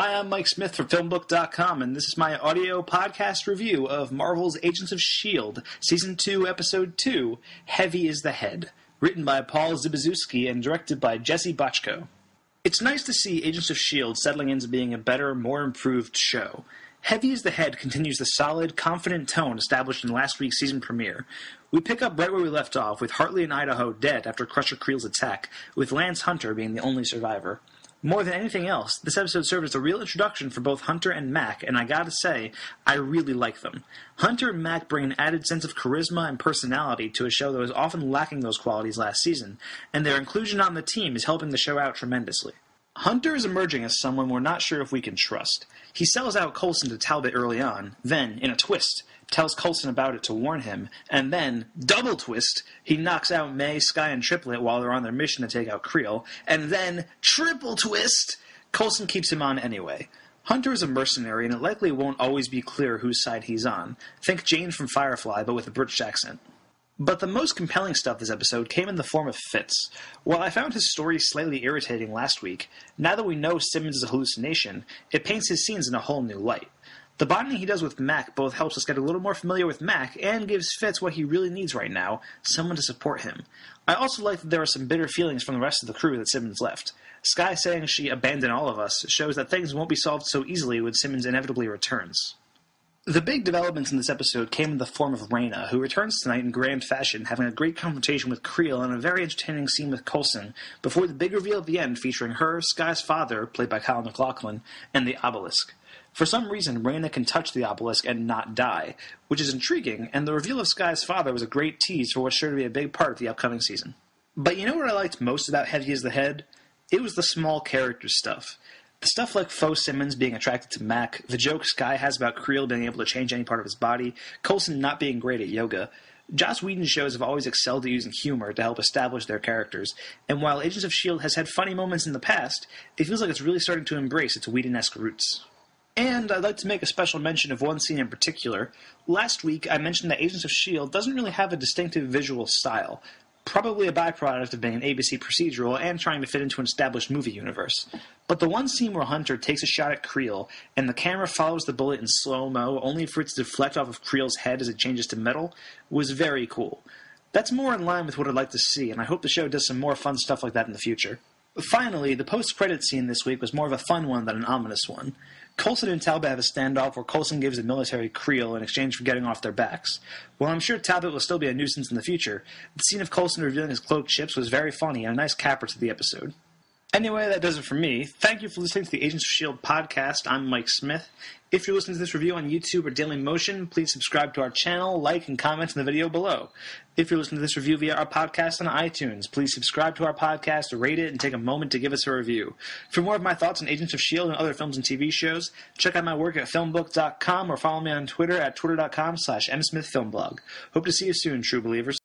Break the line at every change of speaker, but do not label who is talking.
Hi, I'm Mike Smith from FilmBook.com, and this is my audio podcast review of Marvel's Agents of S.H.I.E.L.D. Season 2, Episode 2, Heavy is the Head, written by Paul Zbyszewski and directed by Jesse Bochco. It's nice to see Agents of S.H.I.E.L.D. settling into being a better, more improved show. Heavy is the Head continues the solid, confident tone established in last week's season premiere. We pick up right where we left off, with Hartley and Idaho dead after Crusher Creel's attack, with Lance Hunter being the only survivor. More than anything else, this episode served as a real introduction for both Hunter and Mac, and I gotta say, I really like them. Hunter and Mac bring an added sense of charisma and personality to a show that was often lacking those qualities last season, and their inclusion on the team is helping the show out tremendously. Hunter is emerging as someone we're not sure if we can trust. He sells out Coulson to Talbot early on, then, in a twist, tells Coulson about it to warn him, and then, double twist, he knocks out May, Skye, and Triplet while they're on their mission to take out Creel, and then, triple twist, Coulson keeps him on anyway. Hunter is a mercenary, and it likely won't always be clear whose side he's on. Think Jane from Firefly, but with a British accent. But the most compelling stuff this episode came in the form of Fitz. While I found his story slightly irritating last week, now that we know Simmons is a hallucination, it paints his scenes in a whole new light. The bonding he does with Mac both helps us get a little more familiar with Mac and gives Fitz what he really needs right now, someone to support him. I also like that there are some bitter feelings from the rest of the crew that Simmons left. Skye saying she abandoned all of us shows that things won't be solved so easily when Simmons inevitably returns. The big developments in this episode came in the form of Raina, who returns tonight in grand fashion, having a great confrontation with Creel and a very entertaining scene with Coulson, before the big reveal at the end featuring her, Skye's father, played by Kyle MacLachlan, and the obelisk. For some reason, Raina can touch the obelisk and not die, which is intriguing, and the reveal of Skye's father was a great tease for what's sure to be a big part of the upcoming season. But you know what I liked most about Heavy is the Head? It was the small character stuff. The stuff like Faux Simmons being attracted to Mac, the joke Skye has about Creel being able to change any part of his body, Coulson not being great at yoga. Joss Whedon's shows have always excelled at using humor to help establish their characters, and while Agents of S.H.I.E.L.D. has had funny moments in the past, it feels like it's really starting to embrace its Whedon-esque roots. And I'd like to make a special mention of one scene in particular. Last week, I mentioned that Agents of S.H.I.E.L.D. doesn't really have a distinctive visual style, probably a byproduct of being an ABC procedural and trying to fit into an established movie universe. But the one scene where Hunter takes a shot at Creel, and the camera follows the bullet in slow-mo, only for it to deflect off of Creel's head as it changes to metal, was very cool. That's more in line with what I'd like to see, and I hope the show does some more fun stuff like that in the future. Finally, the post-credits scene this week was more of a fun one than an ominous one. Coulson and Talbot have a standoff where Coulson gives the military Creel in exchange for getting off their backs. While I'm sure Talbot will still be a nuisance in the future, the scene of Coulson revealing his cloaked ships was very funny and a nice capper to the episode. Anyway, that does it for me. Thank you for listening to the Agents of S.H.I.E.L.D. podcast. I'm Mike Smith. If you're listening to this review on YouTube or Daily Motion, please subscribe to our channel, like, and comment in the video below. If you're listening to this review via our podcast on iTunes, please subscribe to our podcast, rate it, and take a moment to give us a review. For more of my thoughts on Agents of S.H.I.E.L.D. and other films and TV shows, check out my work at FilmBook.com or follow me on Twitter at twitter.com/msmithfilmblog. Hope to see you soon, true believers.